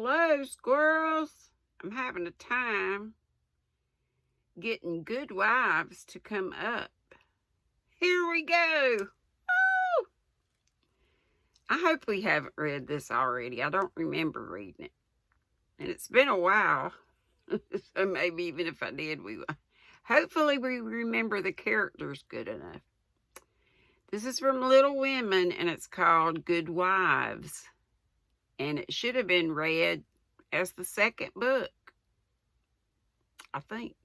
Hello, squirrels. I'm having a time getting good wives to come up. Here we go. Woo! I hope we haven't read this already. I don't remember reading it. And it's been a while. So maybe even if I did, hopefully we remember the characters good enough. This is from Little Women, and it's called Good Wives. And it should have been read as the second book, I think.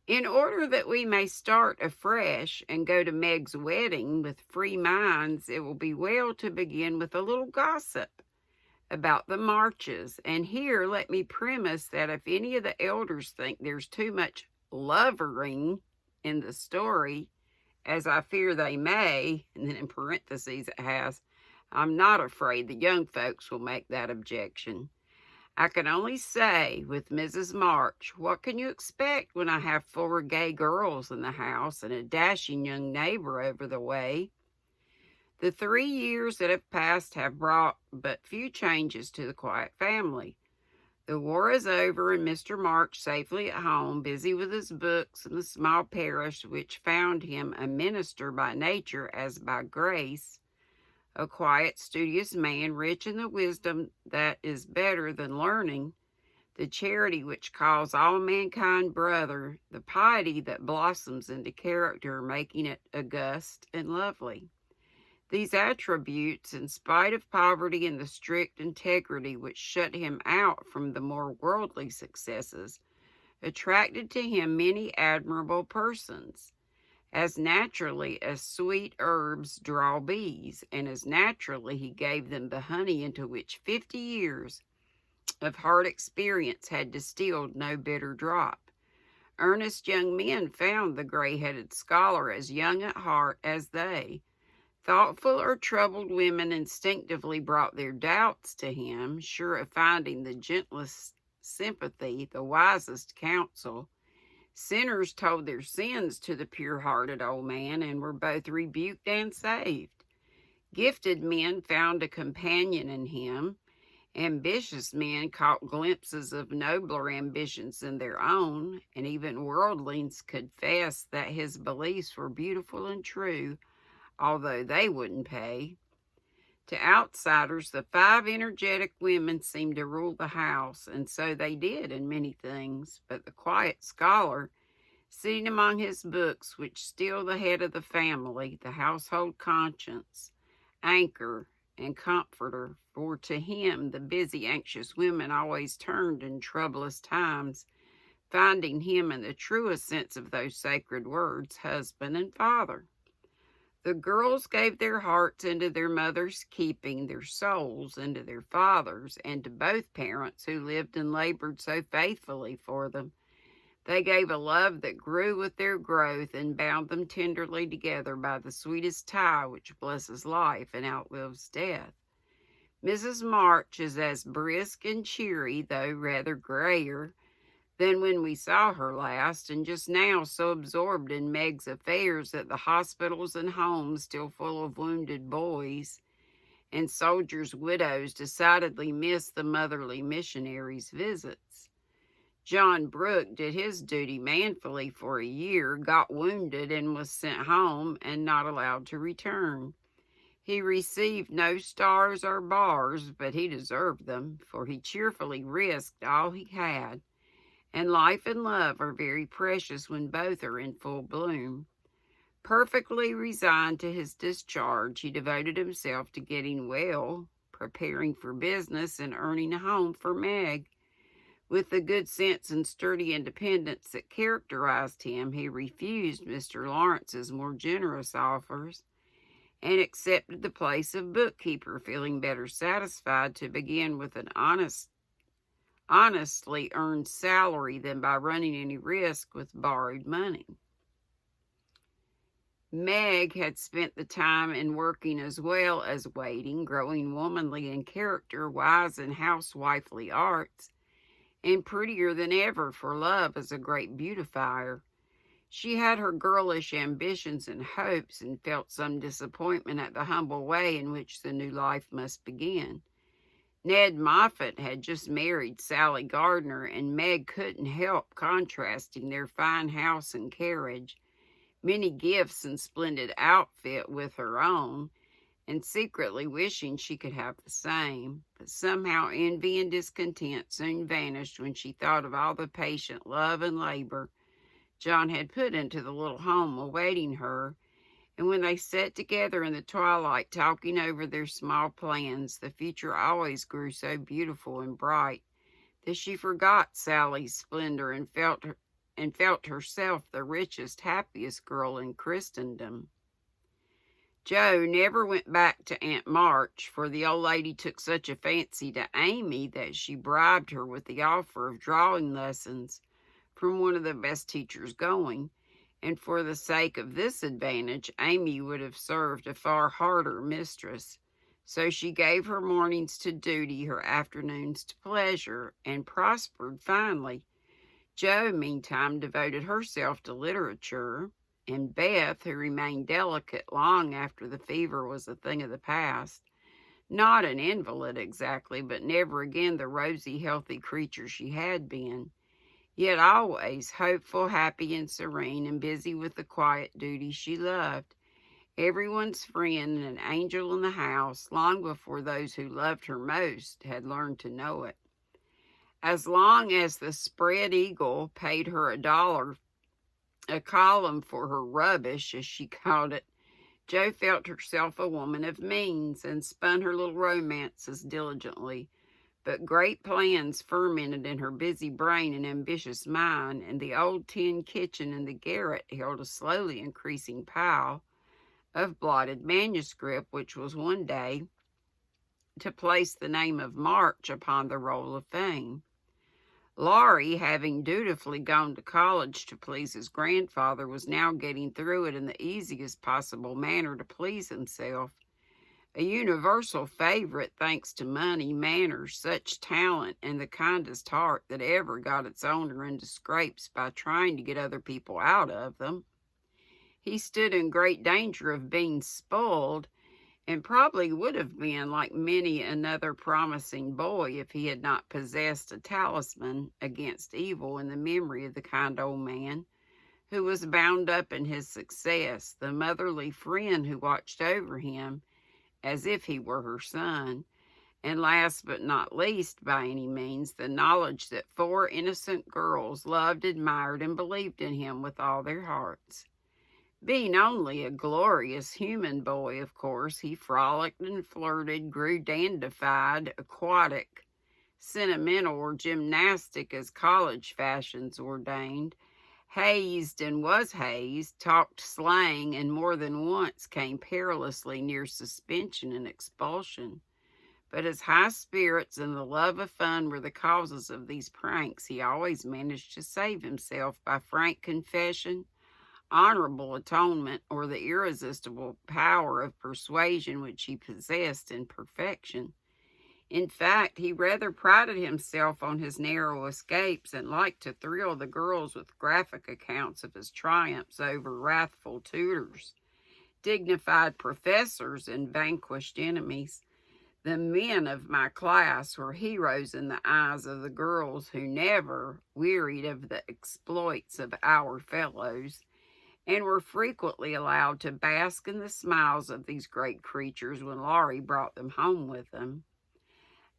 In order that we may start afresh and go to Meg's wedding with free minds, it will be well to begin with a little gossip about the Marches. And here let me premise that if any of the elders think there's too much lovering in the story, as I fear they may, and then in parentheses it has, I'm not afraid the young folks will make that objection. I can only say, with Mrs. March, what can you expect when I have 4 gay girls in the house and a dashing young neighbor over the way? The 3 years that have passed have brought but few changes to the Quiet family. The war is over and Mr. March safely at home, busy with his books in the small parish which found him a minister by nature as by grace, a quiet, studious man, rich in the wisdom that is better than learning, the charity which calls all mankind brother, the piety that blossoms into character, making it august and lovely. These attributes, in spite of poverty and the strict integrity which shut him out from the more worldly successes, attracted to him many admirable persons. As naturally as sweet herbs draw bees, and as naturally he gave them the honey into which 50 years of hard experience had distilled no bitter drop. Earnest young men found the gray-headed scholar as young at heart as they. Thoughtful or troubled women instinctively brought their doubts to him, sure of finding the gentlest sympathy, the wisest counsel. Sinners told their sins to the pure-hearted old man and were both rebuked and saved. Gifted men found a companion in him. Ambitious men caught glimpses of nobler ambitions than their own, and even worldlings confessed that his beliefs were beautiful and true, although they wouldn't pay. To outsiders, the 5 energetic women seemed to rule the house, and so they did in many things. But the quiet scholar, sitting among his books, which still the head of the family, the household conscience, anchor, and comforter, for to him the busy, anxious women always turned in troublous times, finding him in the truest sense of those sacred words, husband and father. The girls gave their hearts into their mother's keeping, their souls into their father's, and to both parents who lived and labored so faithfully for them. They gave a love that grew with their growth and bound them tenderly together by the sweetest tie which blesses life and outlives death. Mrs. March is as brisk and cheery, though rather grayer, than when we saw her last, and just now so absorbed in Meg's affairs that the hospitals and homes still full of wounded boys and soldiers' widows decidedly miss the motherly missionaries' visits. John Brooke did his duty manfully for a year, got wounded and was sent home and not allowed to return. He received no stars or bars, but he deserved them, for he cheerfully risked all he had. And life and love are very precious when both are in full bloom. Perfectly resigned to his discharge, he devoted himself to getting well, preparing for business, and earning a home for Meg. With the good sense and sturdy independence that characterized him, he refused Mr. Lawrence's more generous offers and accepted the place of bookkeeper, feeling better satisfied to begin with an honestly earned salary than by running any risk with borrowed money. Meg had spent the time in working as well as waiting, growing womanly in character, wise in housewifely arts, and prettier than ever, for love is a great beautifier. She had her girlish ambitions and hopes, and felt some disappointment at the humble way in which the new life must begin. Ned Moffat had just married Sally Gardner, and Meg couldn't help contrasting their fine house and carriage, many gifts and splendid outfit with her own, and secretly wishing she could have the same. But somehow envy and discontent soon vanished when she thought of all the patient love and labor John had put into the little home awaiting her, and when they sat together in the twilight talking over their small plans, the future always grew so beautiful and bright that she forgot Sally's splendor and felt herself the richest, happiest girl in Christendom. Joe never went back to Aunt March, for the old lady took such a fancy to Amy that she bribed her with the offer of drawing lessons from one of the best teachers going, and for the sake of this advantage, Amy would have served a far harder mistress. So she gave her mornings to duty, her afternoons to pleasure, and prospered finely. Jo, meantime, devoted herself to literature, and Beth, who remained delicate long after the fever was a thing of the past, not an invalid exactly, but never again the rosy, healthy creature she had been, yet always hopeful, happy, and serene, and busy with the quiet duties she loved. Everyone's friend and an angel in the house, long before those who loved her most had learned to know it. As long as the Spread Eagle paid her $1 a column for her rubbish, as she called it, Jo felt herself a woman of means, and spun her little romances diligently. But great plans fermented in her busy brain and ambitious mind, and the old tin kitchen in the garret held a slowly increasing pile of blotted manuscript, which was one day to place the name of March upon the roll of fame. Laurie, having dutifully gone to college to please his grandfather, was now getting through it in the easiest possible manner to please himself. A universal favorite, thanks to money, manners, such talent, and the kindest heart that ever got its owner into scrapes by trying to get other people out of them. He stood in great danger of being spoiled, and probably would have been like many another promising boy if he had not possessed a talisman against evil in the memory of the kind old man who was bound up in his success, the motherly friend who watched over him as if he were her son, and last but not least by any means, the knowledge that 4 innocent girls loved, admired, and believed in him with all their hearts. Being only a glorious human boy, of course, he frolicked and flirted, grew dandified, aquatic, sentimental, or gymnastic as college fashions ordained, hazed and was hazed, talked slang, and more than once came perilously near suspension and expulsion. But as high spirits and the love of fun were the causes of these pranks, he always managed to save himself by frank confession, honorable atonement, or the irresistible power of persuasion which he possessed in perfection. In fact, he rather prided himself on his narrow escapes, and liked to thrill the girls with graphic accounts of his triumphs over wrathful tutors, dignified professors, and vanquished enemies. The men of my class were heroes in the eyes of the girls, who never wearied of the exploits of our fellows, and were frequently allowed to bask in the smiles of these great creatures when Laurie brought them home with him.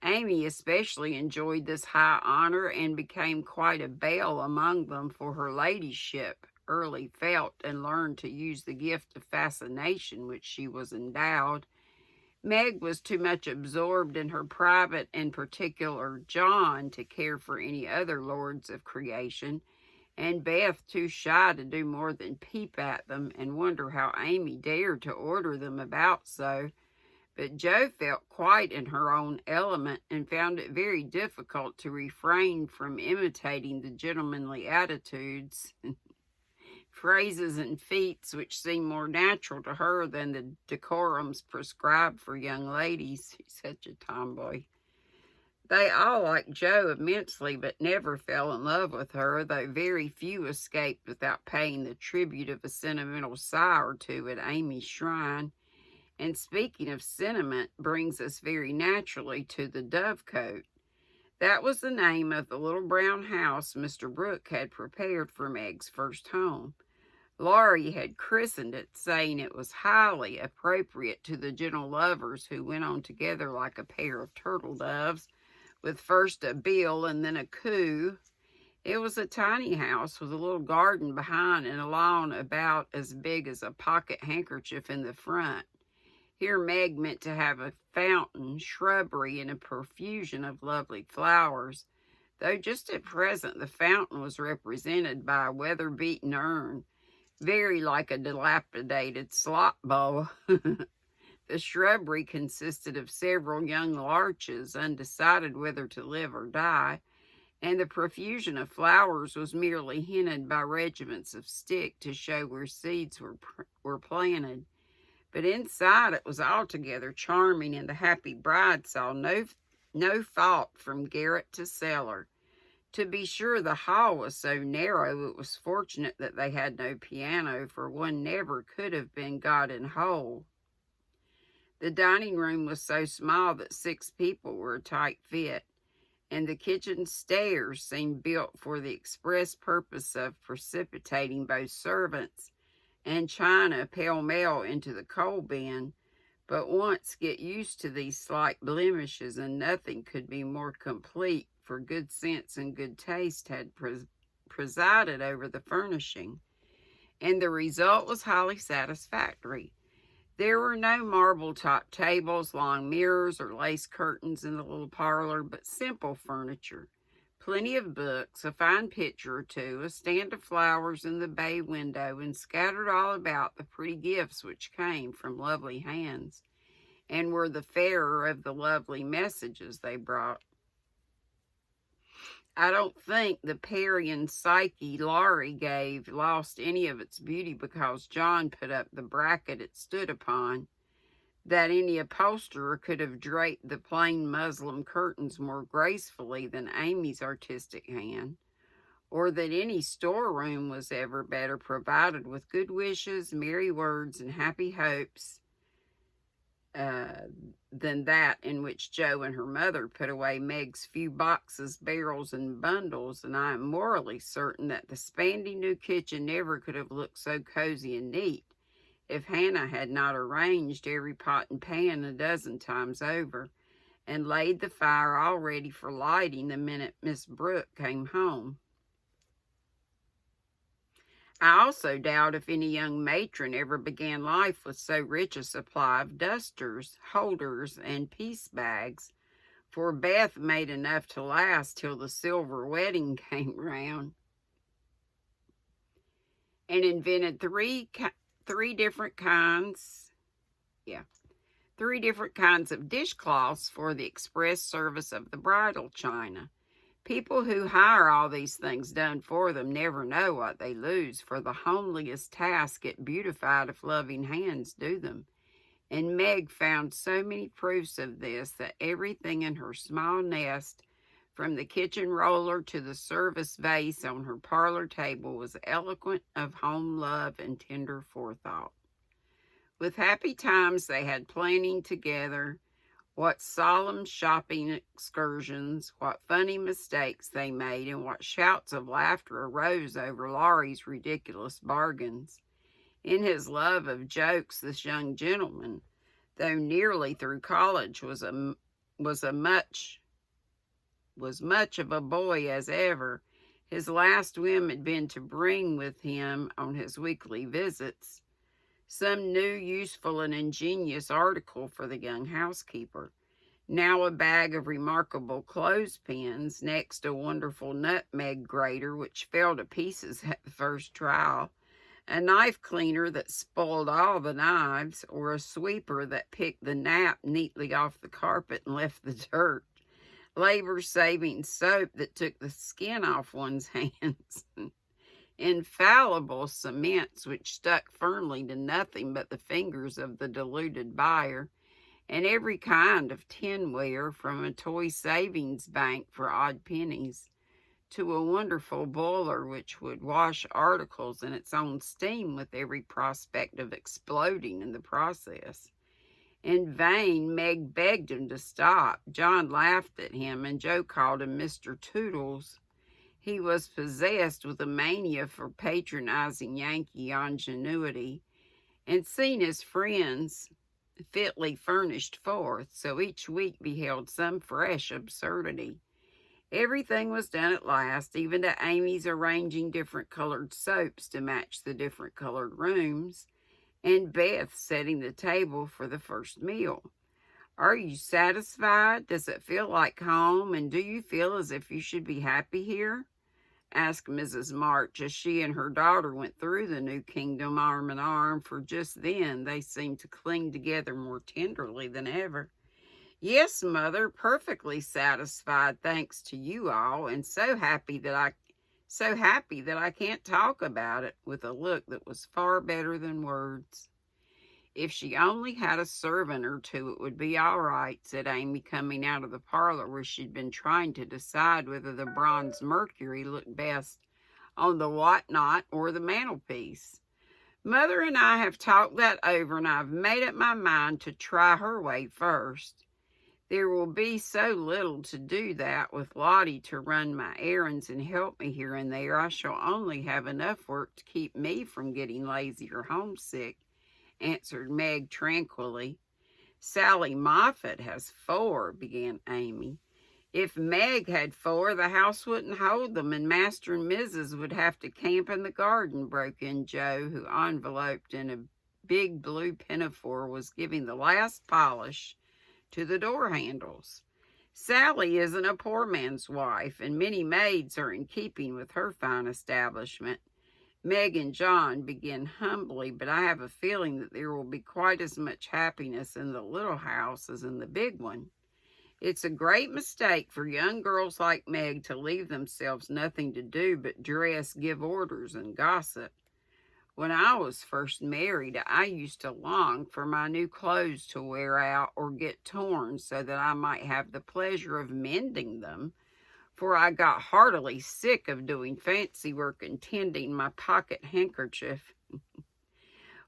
Amy especially enjoyed this high honor, and became quite a belle among them, for her ladyship early felt and learned to use the gift of fascination which she was endowed. Meg was too much absorbed in her private and particular John to care for any other lords of creation, and Beth too shy to do more than peep at them and wonder how Amy dared to order them about so. But Jo felt quite in her own element, and found it very difficult to refrain from imitating the gentlemanly attitudes, phrases, and feats which seemed more natural to her than the decorums prescribed for young ladies. She's such a tomboy. They all liked Jo immensely, but never fell in love with her, though very few escaped without paying the tribute of a sentimental sigh or two at Amy's shrine. And speaking of sentiment brings us very naturally to the Dovecote. That was the name of the little brown house Mr. Brooke had prepared for Meg's first home. Laurie had christened it, saying it was highly appropriate to the gentle lovers who went on together like a pair of turtle doves, with first a bill and then a coo. It was a tiny house with a little garden behind and a lawn about as big as a pocket handkerchief in the front. Here Meg meant to have a fountain, shrubbery, and a profusion of lovely flowers, though just at present the fountain was represented by a weather-beaten urn, very like a dilapidated slop bowl. The shrubbery consisted of several young larches, undecided whether to live or die, and the profusion of flowers was merely hinted by regiments of stick to show where seeds were planted. But inside it was altogether charming, and the happy bride saw no fault from garret to cellar. To be sure, the hall was so narrow it was fortunate that they had no piano, for one never could have been got in whole. The dining room was so small that 6 people were a tight fit, and the kitchen stairs seemed built for the express purpose of precipitating both servants and china pell-mell into the coal bin. But once get used to these slight blemishes, and nothing could be more complete, for good sense and good taste had presided over the furnishing, and the result was highly satisfactory. There were no marble-top tables, long mirrors, or lace curtains in the little parlor, but simple furniture. Plenty of books, a fine picture or two, a stand of flowers in the bay window, and scattered all about the pretty gifts which came from lovely hands, and were the fairer of the lovely messages they brought. I don't think the Parian Psyche Laurie gave lost any of its beauty because John put up the bracket it stood upon, that any upholsterer could have draped the plain muslin curtains more gracefully than Amy's artistic hand, or that any storeroom was ever better provided with good wishes, merry words, and happy hopes than that in which Jo and her mother put away Meg's few boxes, barrels, and bundles, and I am morally certain that the spandy new kitchen never could have looked so cozy and neat if Hannah had not arranged every pot and pan a dozen times over, and laid the fire all ready for lighting the minute Miss Brooke came home. I also doubt if any young matron ever began life with so rich a supply of dusters, holders, and piece bags, for Beth made enough to last till the silver wedding came round, and invented three different kinds of dishcloths for the express service of the bridal china. People who hire all these things done for them never know what they lose, for the homeliest tasks get beautified if loving hands do them. And Meg found so many proofs of this that everything in her small nest, from the kitchen roller to the service vase on her parlor table, was eloquent of home love and tender forethought. With happy times they had planning together, what solemn shopping excursions, what funny mistakes they made, and what shouts of laughter arose over Laurie's ridiculous bargains. In his love of jokes, this young gentleman, though nearly through college, was much of a boy as ever. His last whim had been to bring with him on his weekly visits some new, useful, and ingenious article for the young housekeeper. Now a bag of remarkable clothespins, next a wonderful nutmeg grater which fell to pieces at the first trial, a knife cleaner that spoiled all the knives, or a sweeper that picked the nap neatly off the carpet and left the dirt, labor-saving soap that took the skin off one's hands, infallible cements which stuck firmly to nothing but the fingers of the deluded buyer, and every kind of tinware, from a toy savings bank for odd pennies to a wonderful boiler which would wash articles in its own steam with every prospect of exploding in the process. In vain, Meg begged him to stop. John laughed at him, and Joe called him Mr. Toodles. He was possessed with a mania for patronizing Yankee ingenuity, and seen his friends fitly furnished forth, so each week beheld some fresh absurdity. Everything was done at last, even to Amy's arranging different colored soaps to match the different colored rooms, and Beth setting the table for the first meal. Are you satisfied? Does it feel like home? And do you feel as if you should be happy here? Asked Mrs. March as she and her daughter went through the new kingdom arm in arm, for just then they seemed to cling together more tenderly than ever. Yes, Mother, perfectly satisfied, thanks to you all, and so happy that I can't talk about it, with a look that was far better than words. If she only had a servant or two, it would be all right, said Amy, coming out of the parlor where she'd been trying to decide whether the bronze Mercury looked best on the whatnot or the mantelpiece. Mother and I have talked that over, and I've made up my mind to try her way first. There will be so little to do that with Lottie to run my errands and help me here and there. I shall only have enough work to keep me from getting lazy or homesick, answered Meg tranquilly. Sally Moffat has 4, began Amy. If Meg had 4, the house wouldn't hold them, and Master and Mrs. would have to camp in the garden, broke in Joe, who, enveloped in a big blue pinafore, was giving the last polish to the door handles. Sally isn't a poor man's wife, and many maids are in keeping with her fine establishment. Meg and John begin humbly, but I have a feeling that there will be quite as much happiness in the little house as in the big one. It's a great mistake for young girls like Meg to leave themselves nothing to do but dress, give orders, and gossip. When I was first married, I used to long for my new clothes to wear out or get torn so that I might have the pleasure of mending them, for I got heartily sick of doing fancy work and tending my pocket handkerchief.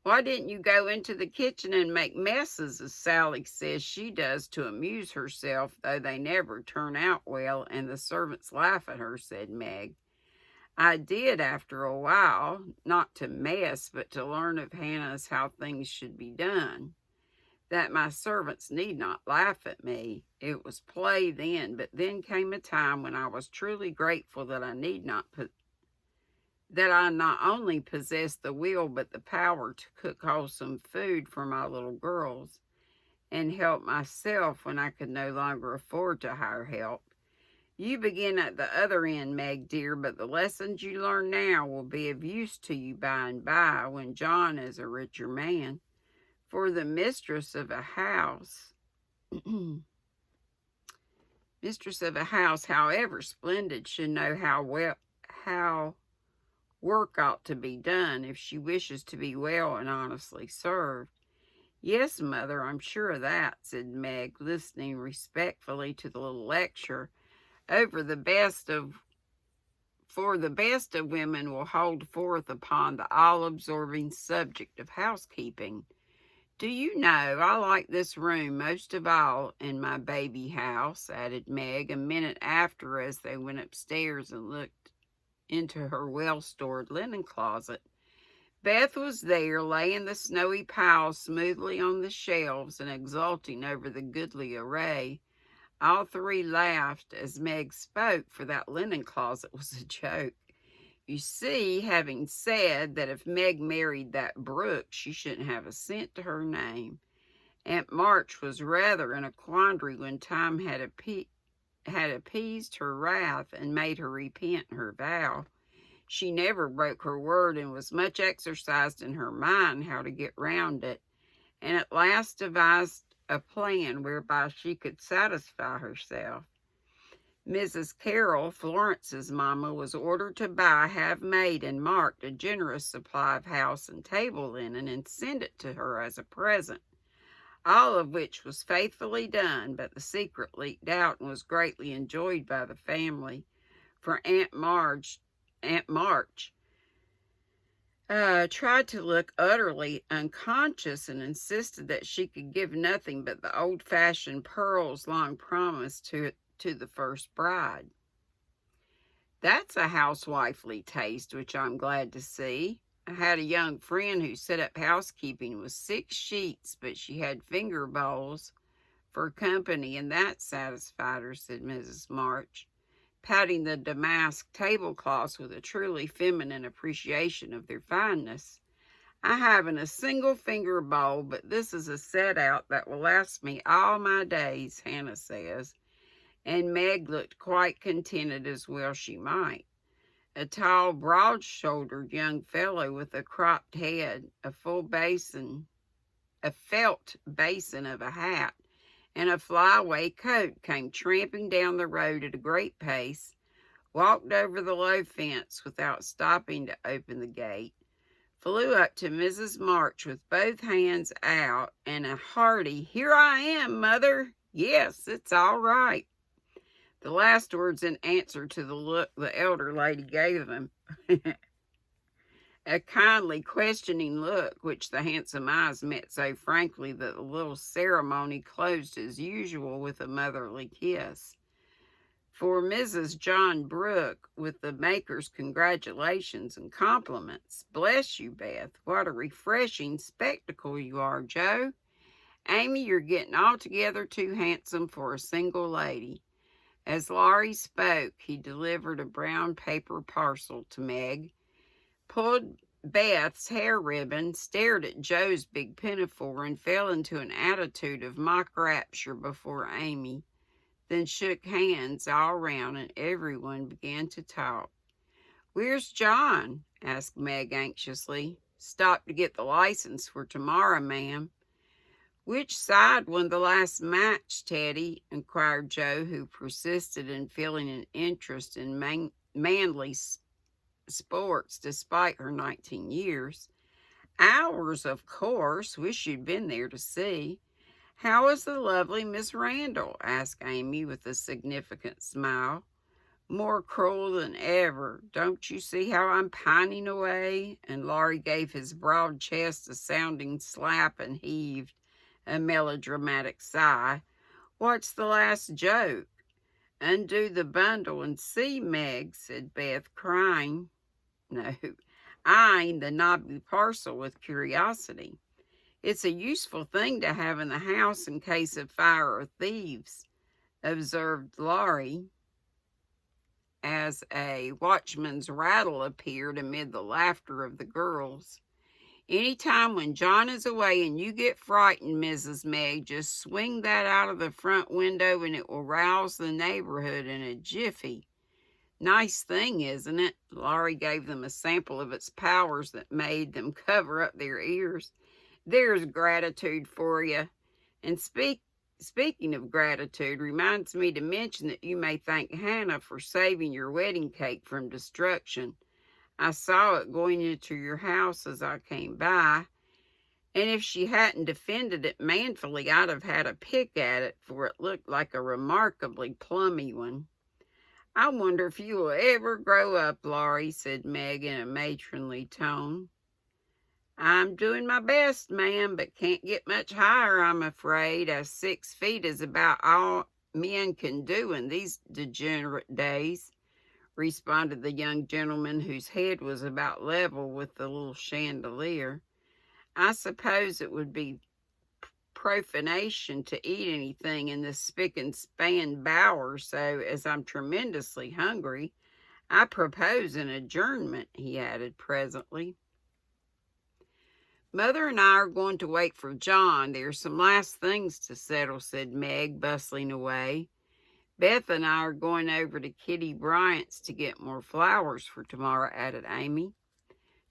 Why didn't you go into the kitchen and make messes, as Sally says she does to amuse herself, though they never turn out well and the servants laugh at her, said Meg. I did after a while, not to mess, but to learn of Hannah's how things should be done, that my servants need not laugh at me. It was play then, but then came a time when I was truly grateful that I not only possessed the will but the power to cook wholesome food for my little girls, and help myself when I could no longer afford to hire help. You begin at the other end, Meg dear, but the lessons you learn now will be of use to you by and by, when John is a richer man. For the mistress of a house, however splendid, should know how work ought to be done if she wishes to be well and honestly served. Yes, Mother, I'm sure of that, said Meg, listening respectfully to the little lecture. For the best of women will hold forth upon the all-absorbing subject of housekeeping. Do you know, I like this room most of all in my baby house, added Meg a minute after, as they went upstairs and looked into her well-stored linen closet. Beth was there, laying the snowy piles smoothly on the shelves and exulting over the goodly array. All 3 laughed as Meg spoke, for that linen closet was a joke. You see, having said that if Meg married that Brooke, she shouldn't have a cent to her name. Aunt March was rather in a quandary when time had appeased her wrath and made her repent her vow. She never broke her word and was much exercised in her mind how to get round it, and at last devised a plan whereby she could satisfy herself. Mrs. Carroll, Florence's mamma, was ordered to buy, have made, and marked a generous supply of house and table linen and send it to her as a present, all of which was faithfully done, but the secret leaked out and was greatly enjoyed by the family, for Aunt March tried to look utterly unconscious and insisted that she could give nothing but the old-fashioned pearls long promised to the first bride. That's a housewifely taste, which I'm glad to see. I had a young friend who set up housekeeping with 6 sheets, but she had finger bowls for company, and that satisfied her, said Mrs. March, patting the damask tablecloths with a truly feminine appreciation of their fineness. I haven't a single finger bowl, but this is a set-out that will last me all my days, Hannah says, and Meg looked quite contented, as well she might. A tall, broad-shouldered young fellow with a cropped head, a felt basin of a hat, and a flyaway coat came tramping down the road at a great pace, walked over the low fence without stopping to open the gate, flew up to Mrs. March with both hands out, and a hearty, "Here I am, Mother. Yes, it's all right." The last words in answer to the look the elder lady gave him. A kindly, questioning look, which the handsome eyes met so frankly that the little ceremony closed as usual with a motherly kiss. For Mrs. John Brooke, with the maker's congratulations and compliments. "Bless you, Beth. What a refreshing spectacle you are, Joe. Amy, you're getting altogether too handsome for a single lady." As Laurie spoke, he delivered a brown paper parcel to Meg, pulled Beth's hair ribbon, stared at Joe's big pinafore, and fell into an attitude of mock rapture before Amy, then shook hands all round, and everyone began to talk. "Where's John?" asked Meg anxiously. "Stopped to get the license for tomorrow, ma'am." "Which side won the last match, Teddy?" inquired Joe, who persisted in feeling an interest in manly sports despite her 19 years. "Ours, of course. Wish you'd been there to see." "How is the lovely Miss Randall?" asked Amy with a significant smile. "More cruel than ever. Don't you see how I'm pining away?" And Laurie gave his broad chest a sounding slap and heaved a melodramatic sigh. "What's the last joke?" "Undo the bundle and see, Meg," said Beth, crying. No, eyeing the knobby parcel with curiosity. "It's a useful thing to have in the house in case of fire or thieves," observed Laurie, as a watchman's rattle appeared amid the laughter of the girls. "Any time when John is away and you get frightened, Mrs. Meg, just swing that out of the front window and it will rouse the neighborhood in a jiffy. Nice thing, isn't it?" Laurie gave them a sample of its powers that made them cover up their ears. "There's gratitude for you. And speaking of gratitude, reminds me to mention that you may thank Hannah for saving your wedding cake from destruction. I saw it going into your house as I came by, and if she hadn't defended it manfully, I'd have had a pick at it, for it looked like a remarkably plummy one." "I wonder if you will ever grow up, Laurie," said Meg in a matronly tone. "I'm doing my best, ma'am, but can't get much higher, I'm afraid, as 6 feet is about all men can do in these degenerate days," responded the young gentleman, whose head was about level with the little chandelier. "I suppose it would be profanation to eat anything in this spick and span bower, so as I'm tremendously hungry, I propose an adjournment," he added presently. "Mother and I are going to wait for John. There are some last things to settle," said Meg, bustling away. "Beth and I are going over to Kitty Bryant's to get more flowers for tomorrow," added Amy,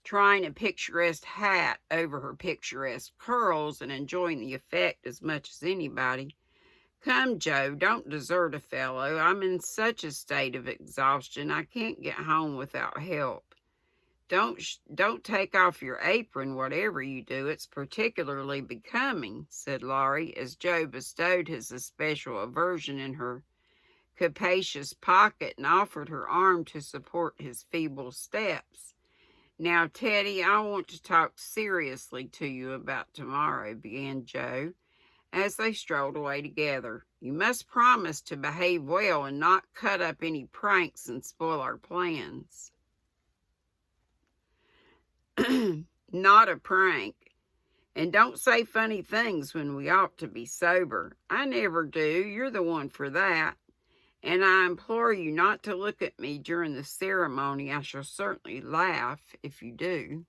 trying a picturesque hat over her picturesque curls and enjoying the effect as much as anybody. "Come, Joe, don't desert a fellow. I'm in such a state of exhaustion I can't get home without help. Don't take off your apron, whatever you do. It's particularly becoming," said Laurie, as Joe bestowed his especial aversion in her capacious pocket and offered her arm to support his feeble steps. Now, Teddy, I want to talk seriously to you about tomorrow, began Joe, as they strolled away together. You must promise to behave well and not cut up any pranks and spoil our plans. Not a prank. And don't say funny things when we ought to be sober. I never do. You're the one for that. And I implore you not to look at me during the ceremony. I shall certainly laugh if you do.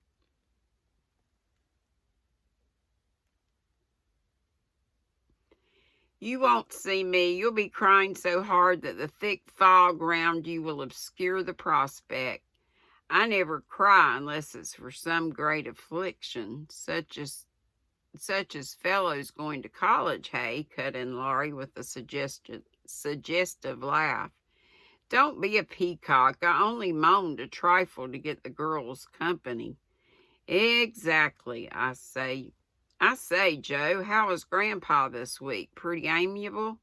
You won't see me. You'll be crying so hard that the thick fog round you will obscure the prospect. I never cry unless it's for some great affliction, such as fellows going to college, hey, cut in Laurie with a suggestive laugh. Don't be a peacock. I only moaned a trifle to get the girls company. Exactly, I say. I say, Joe, how is Grandpa this week? Pretty amiable?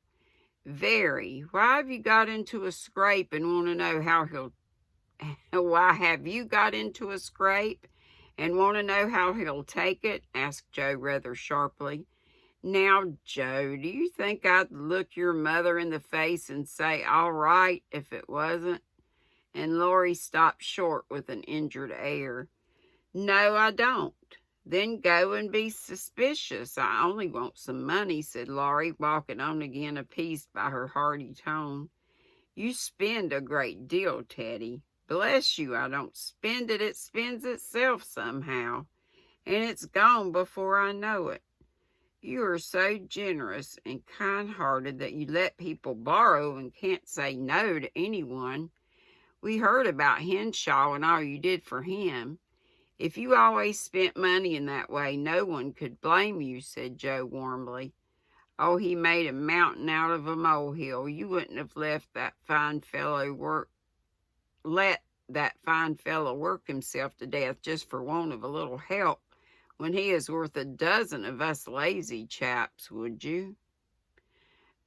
Very. Why have you got into a scrape and want to know how he'll... Why have you got into a scrape and want to know how he'll take it? Asked Joe rather sharply. Now, Joe, do you think I'd look your mother in the face and say, all right, if it wasn't? And Laurie stopped short with an injured air. No, I don't. Then go and be suspicious. I only want some money, said Laurie, walking on again, appeased by her hearty tone. You spend a great deal, Teddy. Bless you, I don't spend it. It spends itself somehow, and it's gone before I know it. You are so generous and kind-hearted that you let people borrow and can't say no to anyone. We heard about Henshaw and all you did for him. If you always spent money in that way, no one could blame you, said Joe warmly. Oh, he made a mountain out of a molehill. You wouldn't have let that fine fellow work himself to death just for want of a little help when he is worth a dozen of us lazy chaps, would you?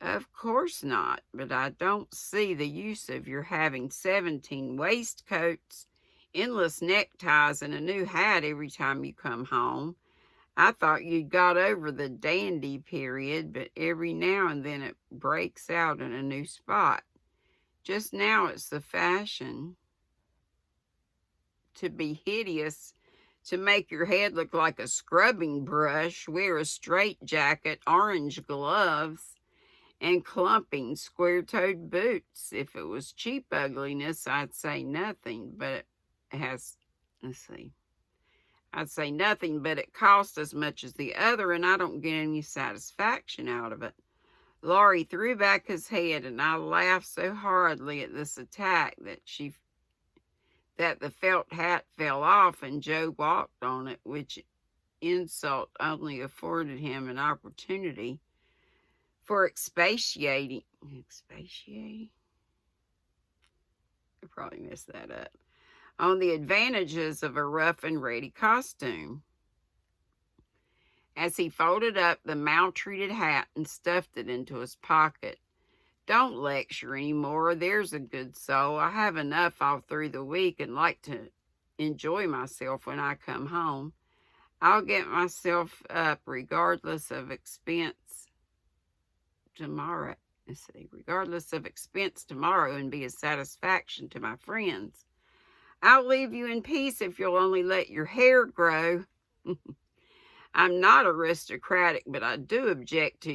Of course not, but I don't see the use of your having 17 waistcoats, endless neckties, and a new hat every time you come home. I thought you'd got over the dandy period, but every now and then it breaks out in a new spot. Just now it's the fashion to be hideous, to make your head look like a scrubbing brush, wear a straitjacket, orange gloves, and clumping square-toed boots. If it was cheap ugliness, I'd say nothing, but I'd say nothing, but it costs as much as the other, and I don't get any satisfaction out of it. Laurie threw back his head, and I laughed so horridly at this attack that the felt hat fell off, and Joe walked on it, which insult only afforded him an opportunity for expatiating. I probably messed that up. On the advantages of a rough and ready costume. As he folded up the maltreated hat and stuffed it into his pocket. Don't lecture any more, there's a good soul. I have enough all through the week and like to enjoy myself when I come home. I'll get myself up regardless of expense tomorrow. Regardless of expense tomorrow and be a satisfaction to my friends. I'll leave you in peace if you'll only let your hair grow. I'm not aristocratic, but I do object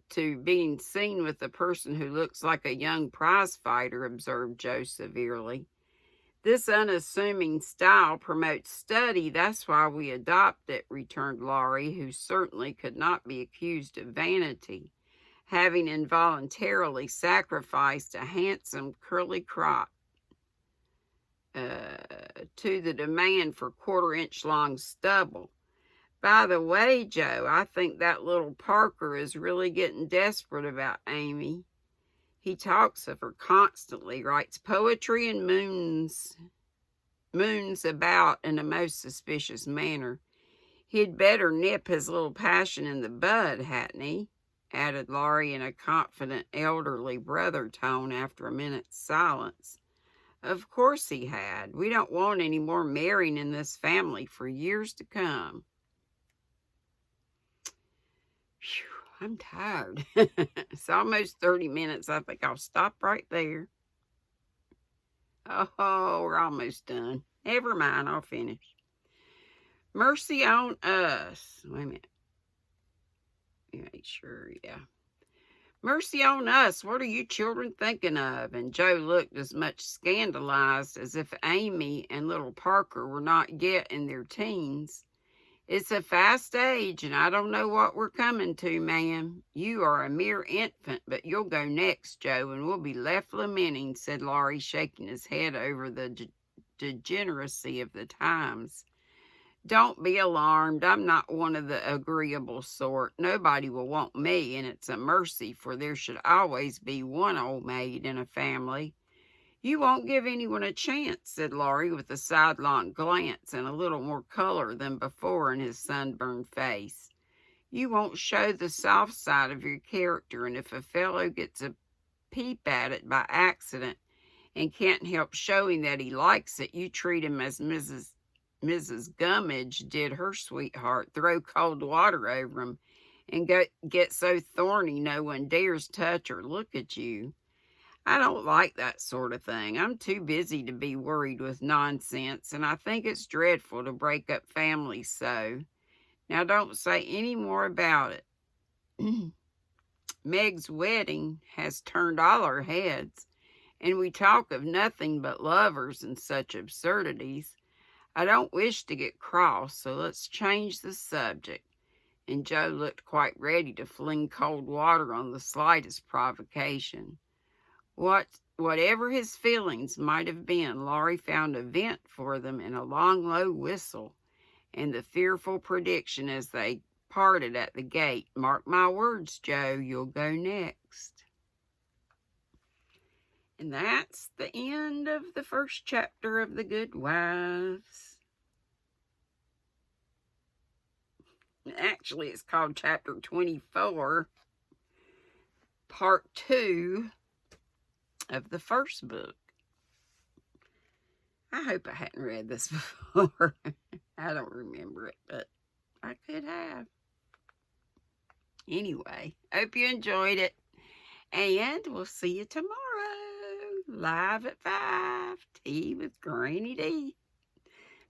to being seen with a person who looks like a young prize fighter, observed Joe severely. This unassuming style promotes study. That's why we adopt it, returned Laurie, who certainly could not be accused of vanity, having involuntarily sacrificed a handsome curly crop to the demand for quarter-inch long stubble. By the way, Joe, I think that little Parker is really getting desperate about Amy. He talks of her constantly, writes poetry and moons about in a most suspicious manner. He'd better nip his little passion in the bud, hadn't he? Added Laurie in a confident elderly brother tone after a minute's silence. Of course he had. We don't want any more marrying in this family for years to come. Phew, I'm tired. It's almost 30 minutes. I think I'll stop right there. Oh, we're almost done. Never mind, I'll finish. Mercy on us. Wait a minute. Make sure, yeah. Mercy on us, what are you children thinking of? And Joe looked as much scandalized as if Amy and little Parker were not yet in their teens. It's a fast age, and I don't know what we're coming to, ma'am. You are a mere infant, but you'll go next, Joe, and we'll be left lamenting, said Laurie, shaking his head over the degeneracy of the times. Don't be alarmed. I'm not one of the agreeable sort. Nobody will want me, and it's a mercy, for there should always be one old maid in a family. You won't give anyone a chance, said Laurie, with a sidelong glance and a little more color than before in his sunburned face. You won't show the soft side of your character, and if a fellow gets a peep at it by accident and can't help showing that he likes it, you treat him as Mrs. Gummidge did her sweetheart, throw cold water over him, and get so thorny no one dares touch or look at you. I don't like that sort of thing. I'm too busy to be worried with nonsense, and I think it's dreadful to break up families so. Now don't say any more about it. Meg's wedding has turned all our heads, and we talk of nothing but lovers and such absurdities. I don't wish to get cross, so let's change the subject. And Joe looked quite ready to fling cold water on the slightest provocation. Whatever his feelings might have been, Laurie found a vent for them in a long, low whistle, and the fearful prediction as they parted at the gate, "Mark my words, Joe, you'll go next." And that's the end of the first chapter of The Good Wives. Actually, it's called Chapter 24, Part 2 of the first book. I hope I hadn't read this before. I don't remember it, but I could have. Anyway, hope you enjoyed it. And we'll see you tomorrow. Live at 5. Tea with GrannyDee.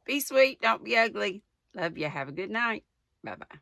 Be sweet. Don't be ugly. Love you. Have a good night. Bye-bye.